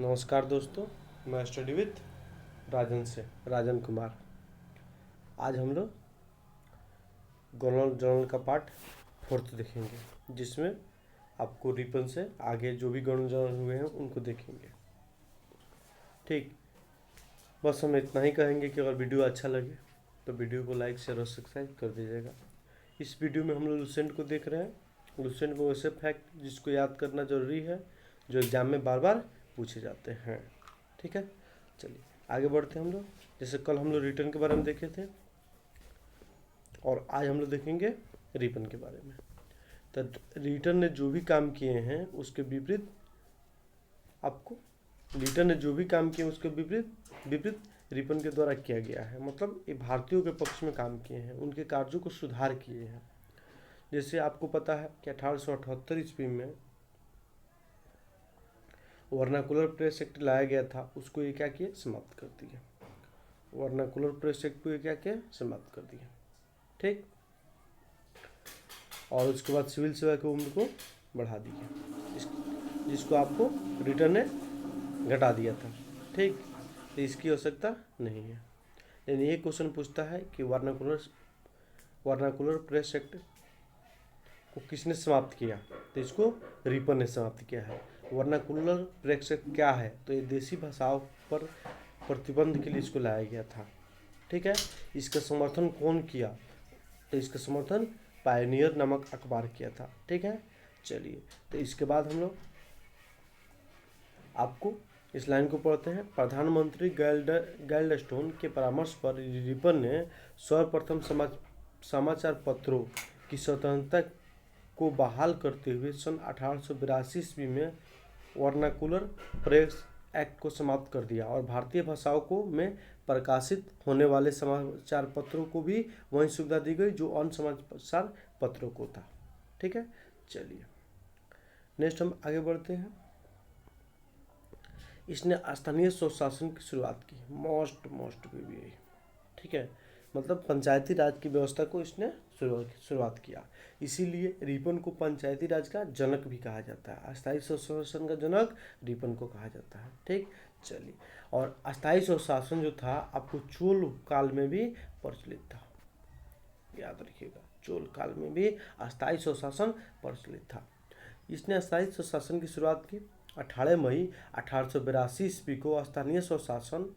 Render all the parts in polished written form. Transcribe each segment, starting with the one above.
नमस्कार दोस्तों, मैं स्टडी विथ राजन कुमार। आज हम लोग गवर्नर जनरल का पार्ट फोर्थ देखेंगे, जिसमें आपको रिपन से आगे जो भी गवर्नर जनरल हुए हैं उनको देखेंगे। ठीक, बस हम इतना ही कहेंगे कि अगर वीडियो अच्छा लगे तो वीडियो को लाइक शेयर और सब्सक्राइब कर दीजिएगा। इस वीडियो में हम लोग लुसेंट को देख रहे हैं। लुसेंट वो ऐसे फैक्ट जिसको याद करना जरूरी है, जो एग्जाम में बार बार पूछे जाते हैं। ठीक है, चलिए आगे बढ़ते हैं हम लोग। जैसे कल हम लोग रिटर्न के बारे में देखे थे और आज हम लोग देखेंगे रिपन के बारे में। तो रिटर्न ने जो भी काम किए हैं उसके विपरीत आपको रिटर्न ने जो भी काम किए उसके विपरीत विपरीत रिपन के द्वारा किया गया है। मतलब ये भारतीयों के पक्ष में काम किए हैं, उनके कार्यों को सुधार किए हैं। जैसे आपको पता है कि 1878 ईस्वी में वर्नाकुलर प्रेस एक्ट लाया गया था, उसको ये क्या किया, समाप्त कर दिया। वर्नाकुलर प्रेस एक्ट को ये क्या किया, समाप्त कर दिया। ठीक, और उसके बाद सिविल सेवा की उम्र को बढ़ा दिया, जिसको आपको रिटर्न ने घटा दिया था। ठीक, तो इसकी आवश्यकता नहीं है। लेकिन ये क्वेश्चन पूछता है कि वर्नाकुलर प्रेस एक्ट को किसने समाप्त किया, तो इसको रिपन ने समाप्त किया है। वर्नाकुलर प्रेस एक्ट क्या है, तो ये देसी भाषाओं पर प्रतिबंध के लिए इसको लाया गया था। ठीक है, इसका समर्थन कौन किया, तो इसका समर्थन पायनियर नामक अखबार किया था। ठीक है, चलिए तो इसके बाद हम लोग आपको इस लाइन को पढ़ते हैं। प्रधानमंत्री गैल्डस्टोन के परामर्श पर रिपन ने सर्वप्रथम समाचार पत्रों की स्वतंत्रता को बहाल करते हुए सन 1882 ईस्वी में वर्नाकुलर प्रेस एक्ट को समाप्त कर दिया और भारतीय भाषाओं को में प्रकाशित होने वाले समाचार पत्रों को भी वही सुविधा दी गई जो अन्य समाचार पत्रों को था। ठीक है, चलिए नेक्स्ट हम आगे बढ़ते हैं। इसने स्थानीय स्वशासन की शुरुआत की, मोस्ट भी। ठीक है, मतलब पंचायती राज की व्यवस्था को इसने शुरुआत किया। इसीलिए रिपन को पंचायती राज का जनक भी कहा जाता है। अस्थायी स्वशासन का जनक रिपन को कहा जाता है। ठीक, चलिए, और अस्थायी स्वशासन जो था आपको चोल काल में भी प्रचलित था, याद रखिएगा। चोल काल में भी अस्थायी स्वशासन प्रचलित था। इसने अस्थायी स्वशासन की शुरुआत की 18 मई 1882 ईस्वी को। स्थानीय स्वशासन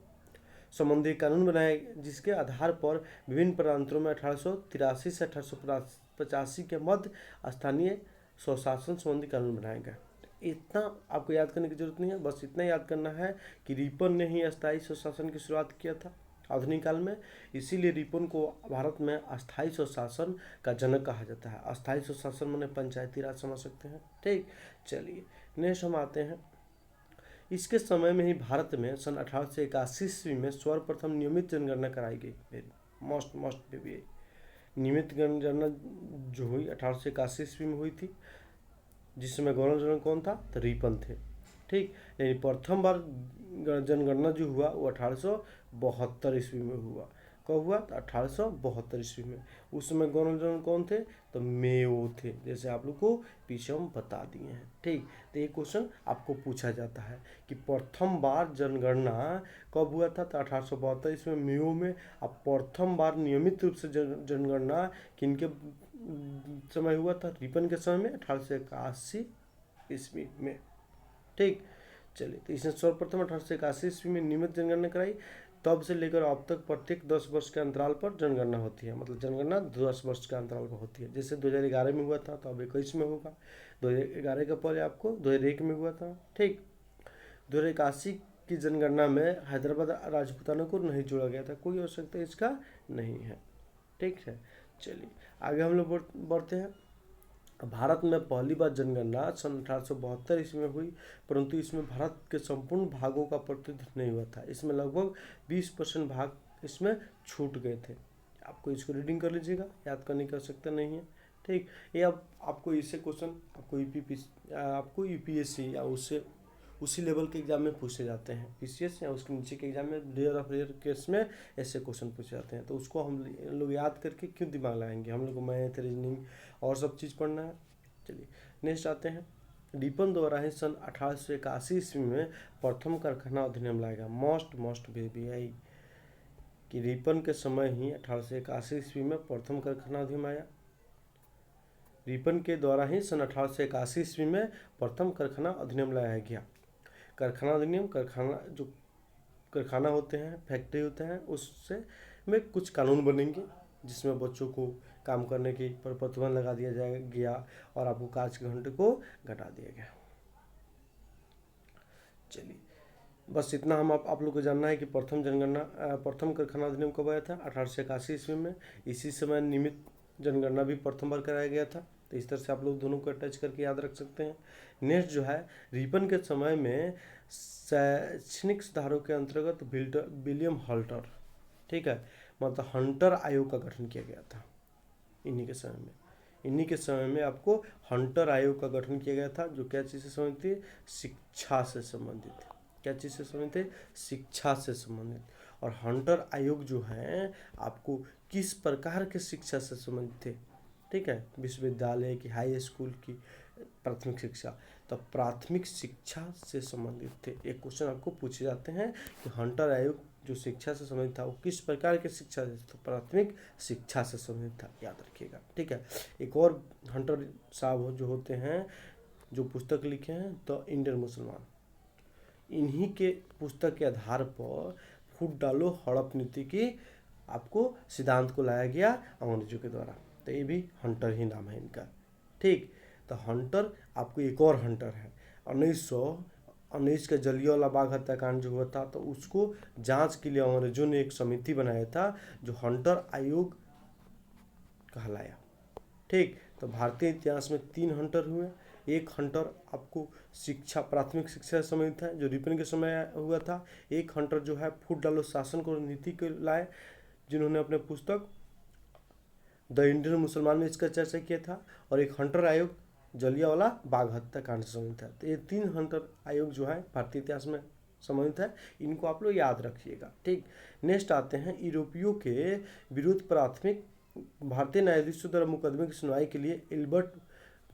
संबंधी कानून बनाए, जिसके आधार पर विभिन्न प्रांतों में 1883 से 1885 के मध्य स्थानीय स्वशासन संबंधी कानून बनाए गए। इतना आपको याद करने की जरूरत नहीं है, बस इतना याद करना है कि रिपन ने ही अस्थायी स्वशासन की शुरुआत किया था आधुनिक काल में। इसीलिए रिपन को भारत में अस्थायी स्वशासन का जनक कहा जाता है। अस्थायी स्वशासन माने पंचायती राज समझ सकते हैं। ठीक, चलिए नेक्स्ट हम आते हैं। इसके समय में ही भारत में सन 1881 ईस्वी में सर्वप्रथम नियमित जनगणना कराई गई। मोस्ट भी नियमित जनगणना जो हुई 1881 ईस्वी में हुई थी, जिसमें गवर्नर जनरल कौन था, तो रिपन थे। ठीक, लेकिन प्रथम बार जनगणना जो हुआ वो 1872 ईस्वी में हुआ। कब हुआ, तो 1872 ईस्वी में। उस समय गवर्नर जनरल कौन थे, तो मेयो थे, जैसे आप लोग को पीछे हम बता दिए हैं। ठीक, तो ये क्वेश्चन आपको पूछा जाता है कि प्रथम बार जनगणना कब हुआ था, तो 1872 ईस्वी में मेयो में। अब प्रथम बार नियमित रूप से जनगणना किनके समय हुआ था, रिपन के समय में 1881 ईस्वी में। ठीक, चलिए तो इसने सर्वप्रथम 1881 ईस्वी में नियमित जनगणना कराई। तब से लेकर अब तक प्रत्येक 10 वर्ष के अंतराल पर जनगणना होती है। मतलब जनगणना 10 वर्ष के अंतराल पर होती है। जैसे 2011 में हुआ था तो अब 21 में होगा। 2011 का पहले आपको 2001 में हुआ था। ठीक, 2081 की जनगणना में हैदराबाद राजपूताना को नहीं जोड़ा गया था, कोई आवश्यकता इसका नहीं है। ठीक है, चलिए आगे हम लोग बढ़ते हैं। भारत में पहली बार जनगणना सन 1872 ईस्वी में हुई, परंतु इसमें भारत के संपूर्ण भागों का प्रतिनिधित्व नहीं हुआ था। इसमें लगभग 20% भाग इसमें छूट गए थे। आपको इसको रीडिंग कर लीजिएगा, याद करने की आवश्यकता नहीं है। ठीक, ये अब आपको इससे क्वेश्चन आपको यूपीएससी या उससे उसी लेवल के एग्जाम में पूछे जाते हैं। पीसीएस या उसके नीचे के एग्जाम में रेयर ऑफ रेयर केस में ऐसे क्वेश्चन पूछे जाते हैं। तो उसको हम लोग याद करके क्यों दिमाग लगाएंगे, हम लोग को मैथ रीजनिंग और सब चीज़ पढ़ना है। चलिए नेक्स्ट आते हैं। रिपन द्वारा ही सन 1881 ईस्वी में प्रथम कारखाना अधिनियम लाया गया। मोस्ट बेबी आई कि रिपन के समय ही 1881 ईस्वी में प्रथम कारखाना अधिनियम आया। रिपन के द्वारा ही सन 1881 ईस्वी में प्रथम कारखाना अधिनियम लाया गया। कारखाना अधिनियम, कारखाना होते हैं, फैक्ट्री होते हैं, उससे में कुछ कानून बनेंगे जिसमें बच्चों को काम करने की पर प्रतिबंध लगा दिया गया और आपको कार्य के घंटे को घटा दिया गया। चलिए बस इतना हम आप लोग को जानना है कि प्रथम कारखाना अधिनियम कब आया था? 1881 ईस्वी में। इसी समय नियमित जनगणना भी प्रथम बार कराया गया था। तो इस तरह से आप लोग दोनों को अटैच करके याद रख सकते हैं। नेक्स्ट जो है, रिपन के समय में शैक्षणिक सुधारों के अंतर्गत विलियम हल्टर, ठीक है, मतलब हंटर आयोग का गठन किया गया था। इन्हीं के समय में आपको हंटर आयोग का गठन किया गया था, जो क्या चीज़ से संबंधित थी? शिक्षा से संबंधित। क्या चीज़ से संबंधित है? शिक्षा से संबंधित। और हंटर आयोग जो है आपको किस प्रकार के शिक्षा से संबंधित थे? ठीक है, विश्वविद्यालय की, हाई स्कूल की, प्राथमिक शिक्षा, तो प्राथमिक शिक्षा से संबंधित थे। एक क्वेश्चन आपको पूछे जाते हैं कि हंटर आयोग जो शिक्षा से संबंधित था वो किस प्रकार की शिक्षा से? तो प्राथमिक शिक्षा से संबंधित था, याद रखिएगा। ठीक है, एक और हंटर साहब जो होते हैं जो पुस्तक लिखे हैं द इंडियन मुसलमान, इन्हीं के पुस्तक के आधार पर फूट डालो हड़प नीति की आपको सिद्धांत को लाया गया अंग्रेजों के द्वारा। तो ये भी हंटर ही नाम है इनका। ठीक, तो हंटर आपको एक और हंटर है। 1919 का जलियांवाला बाग हत्याकांड जो हुआ था तो उसको जांच के लिए अंग्रेजों ने एक समिति बनाया था जो हंटर आयोग कहलाया। ठीक, तो भारतीय इतिहास में 3 हंटर हुए। एक हंटर आपको शिक्षा, प्राथमिक शिक्षा से संबंधित है जो रिपन के समय हुआ था। एक हंटर जो है फूट डालो शासन को नीति के लाए, जिन्होंने अपने पुस्तक द इंडियन मुसलमान में इसका चर्चा किया था। और एक हंटर आयोग जलियांवाला बाग हत्याकांड से संबंधित है। तो ये 3 हंटर आयोग जो है भारतीय इतिहास में संबंधित है, इनको आप लोग याद रखिएगा। ठीक, नेक्स्ट आते हैं यूरोपियों के विरुद्ध प्राथमिक भारतीय न्यायाधीशों द्वारा मुकदमे की सुनवाई के लिए इल्बर्ट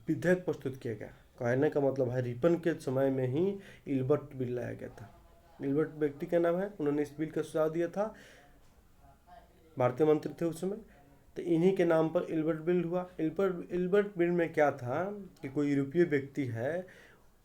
विधेयक प्रस्तुत किया गया। कहने का मतलब है रिपन के समय में ही इल्बर्ट बिल लाया गया था। इल्बर्ट व्यक्ति का नाम है, उन्होंने इस बिल का सुझाव दिया था, भारतीय मंत्री थे उस समय। तो इन्हीं के नाम पर इल्बर्ट बिल हुआ। इल्बर्ट बिल में क्या था कि कोई यूरोपीय व्यक्ति है,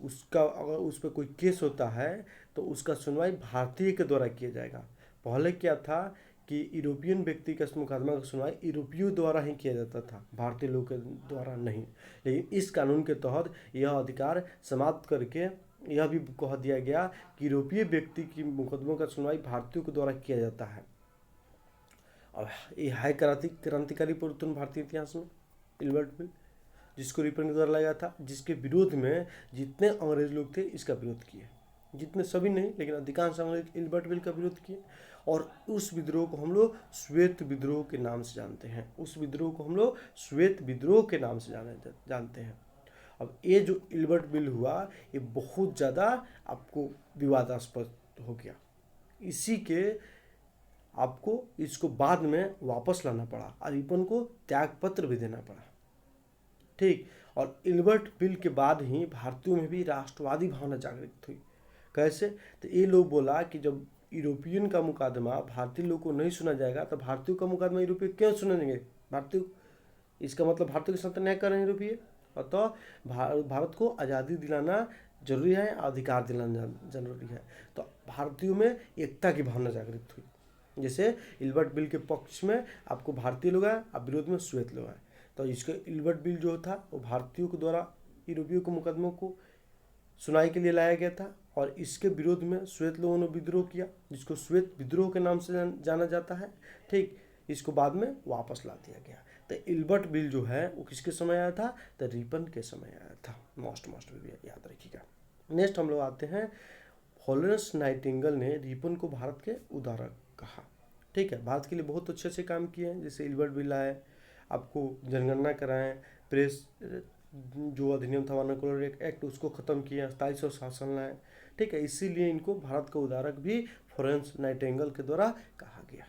उसका अगर उस पर कोई केस होता है तो उसका सुनवाई भारतीय के द्वारा किया जाएगा। पहले क्या था कि यूरोपियन व्यक्ति का मुकदमा का सुनवाई यूरोपियों द्वारा ही किया जाता था, भारतीय लोग के द्वारा नहीं। लेकिन इस कानून के तहत यह अधिकार समाप्त करके यह भी कह दिया गया कि यूरोपीय व्यक्ति की मुकदमों का सुनवाई भारतीयों के द्वारा किया जाता है। और ये हाई क्रांतिकारी परिवर्तन भारतीय इतिहास में इल्बर्ट बिल, जिसको रिपन के द्वारा लाया था, जिसके विरोध में जितने अंग्रेज लोग थे इसका विरोध किए, जितने सभी नहीं लेकिन अधिकांश अंग्रेज इल्बर्ट बिल का विरोध किए। और उस विद्रोह को हम लोग श्वेत विद्रोह के नाम से जानते हैं। उस विद्रोह को हम लोग श्वेत विद्रोह के नाम से जानते हैं। अब ये जो इल्बर्ट बिल हुआ ये बहुत ज़्यादा आपको विवादास्पद हो गया। इसी के आपको इसको बाद में वापस लाना पड़ा और रिपन को त्यागपत्र भी देना पड़ा। ठीक, और इल्बर्ट बिल के बाद ही भारतीयों में भी राष्ट्रवादी भावना जागृत हुई। कैसे? तो ये लोग बोला कि जब यूरोपियन का मुकदमा भारतीय लोग को नहीं सुना जाएगा तो भारतीयों का मुकदमा यूरोपीय क्यों सुनेंगे? भारतीय, इसका मतलब भारतीय के साथ न्याय कर रहे हैं यूरोपीय। तो भारत को आज़ादी दिलाना जरूरी है, अधिकार दिलाना जरूरी है। तो भारतीयों में एकता की भावना जागृत हुई। जैसे इल्बर्ट बिल के पक्ष में आपको भारतीय लोग आए, अब विरोध में श्वेत लोग आए। तो इसका इल्बर्ट बिल जो था वो भारतीयों के द्वारा यूरोपियों के मुकदमों को सुनाई के लिए लाया गया था और इसके विरोध में श्वेत लोगों ने विद्रोह किया, जिसको श्वेत विद्रोह के नाम से जाना जाता है। ठीक, इसको बाद में वापस ला दिया गया। तो इल्बर्ट बिल जो है वो किसके समय आया था? तो रिपन के समय आया था। मोस्ट भी याद रखिएगा। नेक्स्ट हम लोग आते हैं, फ्लोरेंस नाइटिंगेल ने रिपन को भारत के उदारक कहा। ठीक है, भारत के लिए बहुत अच्छे अच्छे काम किए हैं, जैसे इल्बर्ट बिल आए, आपको जनगणना कराएं, प्रेस जो अधिनियम था वर्नाकुलर एक्ट उसको ख़त्म किया, 2700 शासन लाए। ठीक है, इसीलिए इनको भारत का उदारक भी फ्लोरेंस नाइटिंगेल के द्वारा कहा गया।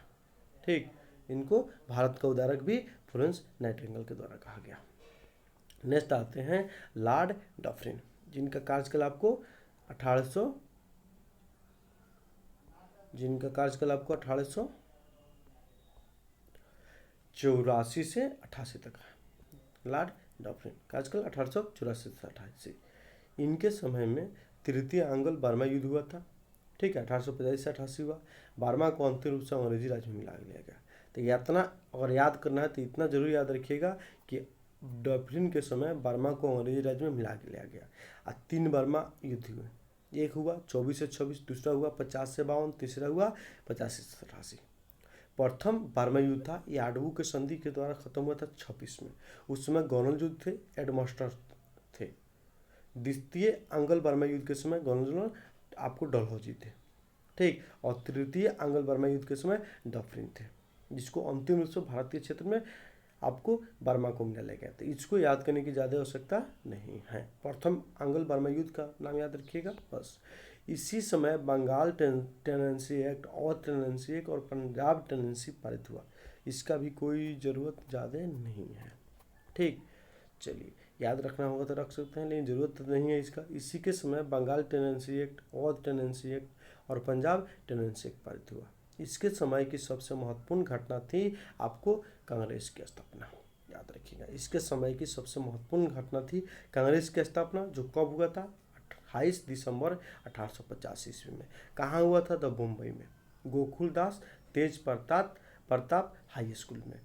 ठीक, इनको भारत का उदारक भी फ्लोरेंस नाइटिंगेल के द्वारा कहा गया। नेक्स्ट आते हैं लॉर्ड डफरिन। जिनका कार्यकाल आपको 1884 से 88 तक है। लॉर्ड डॉफ्रिन कार्यकाल 1884 से 88। इनके समय में तृतीय आंग्ल बर्मा युद्ध हुआ था, ठीक है, 1885 से 88 हुआ। बर्मा को अंतिम रूप से अंग्रेजी राज में मिला लिया गया। तो इतना अगर याद करना है तो इतना जरूर याद रखिएगा कि डॉफ्रिन के समय बर्मा को अंग्रेजी राज में मिला लिया गया और 3 बर्मा युद्ध हुए। एक हुआ 24 से 26, दूसरा हुआ 50 से 52, तीसरा हुआ 85 से 88। प्रथम बर्मा युद्ध था, ये आडवू के संधि के द्वारा खत्म हुआ था 26 में। उस समय गवर्नर युद्ध थे, एडमास्टर थे। द्वितीय आंग्ल बर्मा युद्ध के समय गवर्नर आपको डलहौजी थे, ठीक, और तृतीय आंग्ल बर्मा युद्ध के समय डॉफ्रिन थे, जिसको अंतिम रूप से भारतीय क्षेत्र में आपको बर्मा को मिला गया। तो इसको याद करने की ज़्यादा आवश्यकता नहीं है। प्रथम आंग्ल बर्मा युद्ध का नाम याद रखिएगा बस। इसी समय बंगाल टेनेंसी एक्ट और टेनेंसी एक्ट और पंजाब टेनेंसी पारित हुआ। इसका भी कोई ज़रूरत ज़्यादा नहीं है, ठीक। चलिए, याद रखना होगा तो रख सकते हैं, लेकिन ज़रूरत तो नहीं है इसका। इसी के समय बंगाल टेनेंसी एक्ट और टेनेंसी एक्ट और पंजाब टेनेंसी एक्ट पारित हुआ। इसके समय की सबसे महत्वपूर्ण घटना थी आपको कांग्रेस की स्थापना, याद रखिएगा। इसके समय की सबसे महत्वपूर्ण घटना थी कांग्रेस की स्थापना, जो कब हुआ था? 28 दिसंबर 1850 ईस्वी में। कहाँ हुआ था? तो मुंबई में, गोकुलदास तेज प्रताप हाई स्कूल में,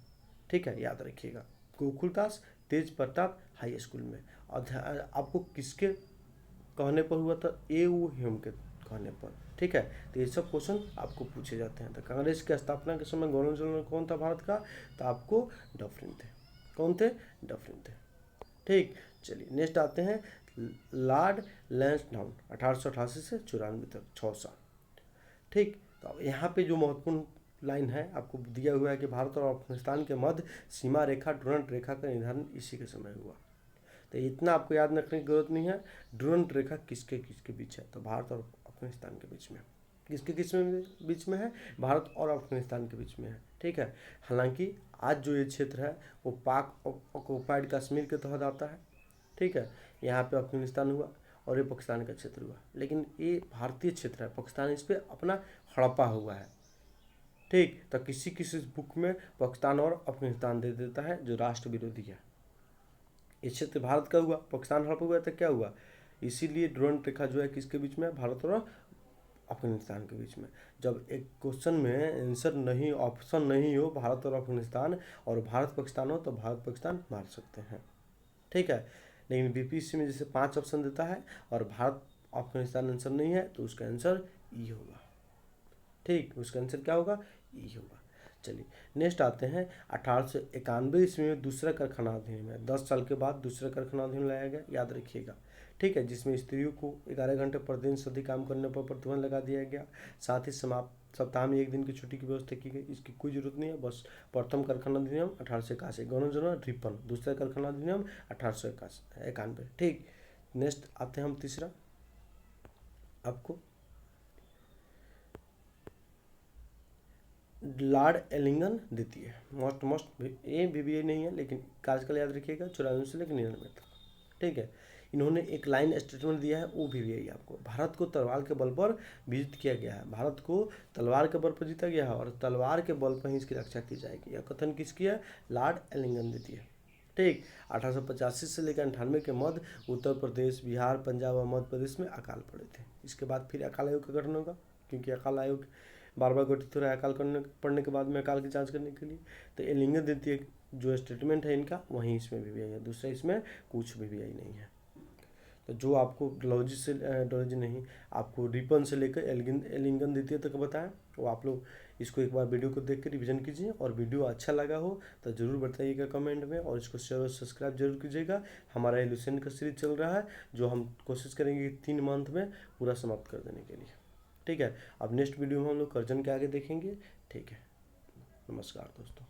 ठीक है, याद रखिएगा, गोकुलदास तेज प्रताप हाई स्कूल में। और आपको किसके कहने पर हुआ था? ए.यू. ह्यूम के कहने पर, ठीक है। तो ये सब क्वेश्चन आपको पूछे जाते हैं। तो कांग्रेस की स्थापना के समय गवर्नर जनरल कौन था भारत का? तो आपको डॉफ्रिन थे। कौन थे? डॉफ्रिन थे, ठीक। चलिए नेक्स्ट आते हैं, लॉर्ड लैंसडाउन 1888 से 94 तक 6 साल, ठीक। तो अब यहाँ पे जो महत्वपूर्ण लाइन है आपको दिया हुआ है कि भारत और अफगानिस्तान के मध्य सीमा रेखा डुरंट रेखा का निर्धारण इसी के समय हुआ। तो इतना आपको याद रखने की जरूरत नहीं है। डुरंट रेखा किसके किसके बीच है? तो भारत और अफगानिस्तान के बीच में। किसके बीच में है? भारत और अफगानिस्तान के बीच में है, ठीक है। हालांकि आज जो ये क्षेत्र है वो पाक ऑक्युपाइड कश्मीर के तहत आता है, ठीक है। यहाँ पे अफगानिस्तान हुआ और ये पाकिस्तान का क्षेत्र हुआ, लेकिन ये भारतीय क्षेत्र है, पाकिस्तान इस पर अपना हड़पा हुआ है, ठीक। तो किसी किसी बुक में पाकिस्तान और अफगानिस्तान दे देता है, जो राष्ट्र विरोधी है। ये क्षेत्र भारत का हुआ, पाकिस्तान हड़प हुआ तो क्या हुआ? इसीलिए डुरंट रेखा जो है किसके बीच में? भारत और अफगानिस्तान के बीच में। जब एक क्वेश्चन में आंसर नहीं, ऑप्शन नहीं हो भारत और अफगानिस्तान और भारत पाकिस्तान हो, तो भारत पाकिस्तान मार सकते हैं, ठीक है। लेकिन बीपीएससी में जैसे 5 ऑप्शन देता है और भारत अफगानिस्तान आंसर नहीं है, तो उसका आंसर ई होगा, ठीक। उसका आंसर क्या होगा? ई होगा। चलिए नेक्स्ट आते हैं, 1891 ईस्वी में दूसरा कारखाना अधिनियम है। 10 साल के बाद दूसरा कारखाना अधिनियम लाया गया, याद रखिएगा, ठीक है, जिसमें स्त्रियों को 11 घंटे प्रतिदिन से अधिक काम करने पर प्रतिबंध लगा दिया गया। साथ ही सप्ताह में 1 दिन की छुट्टी की व्यवस्था की गई। इसकी कोई जरूरत नहीं है, बस प्रथम कारखाना अधिनियम 1881, गवर्नर जनरल रिपन। दूसरा कारखाना अधिनियम 1891, ठीक। नेक्स्ट आते हैं हम तीसरा, आपको लॉर्ड एलिंगन द्वितीय, मोस्ट ये बीबीए नहीं है, लेकिन कार्यकाल याद रखिएगा 94 से लेकर 99 तक, ठीक है। इन्होंने एक लाइन स्टेटमेंट दिया है, वो भी है आपको। भारत को तलवार के बल पर विजित किया गया है, भारत को तलवार के बल पर जीता गया है और तलवार के बल पर ही इसकी रक्षा की जाएगी। यह कथन किसकी है? लॉर्ड एलिंगन द्वितीय, ठीक। 1885 से लेकर 98 के मध्य उत्तर प्रदेश, बिहार, पंजाब और मध्य प्रदेश में अकाल पड़े थे। इसके बाद फिर अकाल आयोग का गठन होगा, क्योंकि अकाल आयोग बार बार गठित हो रहा है अकाल पड़ने के बाद में अकाल की जांच करने के लिए। तो एलिंगन द्वितीय जो स्टेटमेंट है इनका, वहीं इसमें भी आई है, दूसरा इसमें कुछ भी आई नहीं है। तो जो आपको डोलॉजी नहीं, आपको रिपन से लेकर एलिंगन द्वितीय तक बताया, वो आप लोग इसको एक बार वीडियो को देख के रिविजन कीजिए। और वीडियो अच्छा लगा हो तो ज़रूर बताइएगा कमेंट में, और इसको शेयर और सब्सक्राइब जरूर कीजिएगा। हमारा एलुसेंट का सीरीज चल रहा है, जो हम कोशिश करेंगे 3 मंथ में पूरा समाप्त कर देने के लिए, ठीक है। अब नेक्स्ट वीडियो में हम लोग कर्जन के आगे देखेंगे, ठीक है। नमस्कार दोस्तों।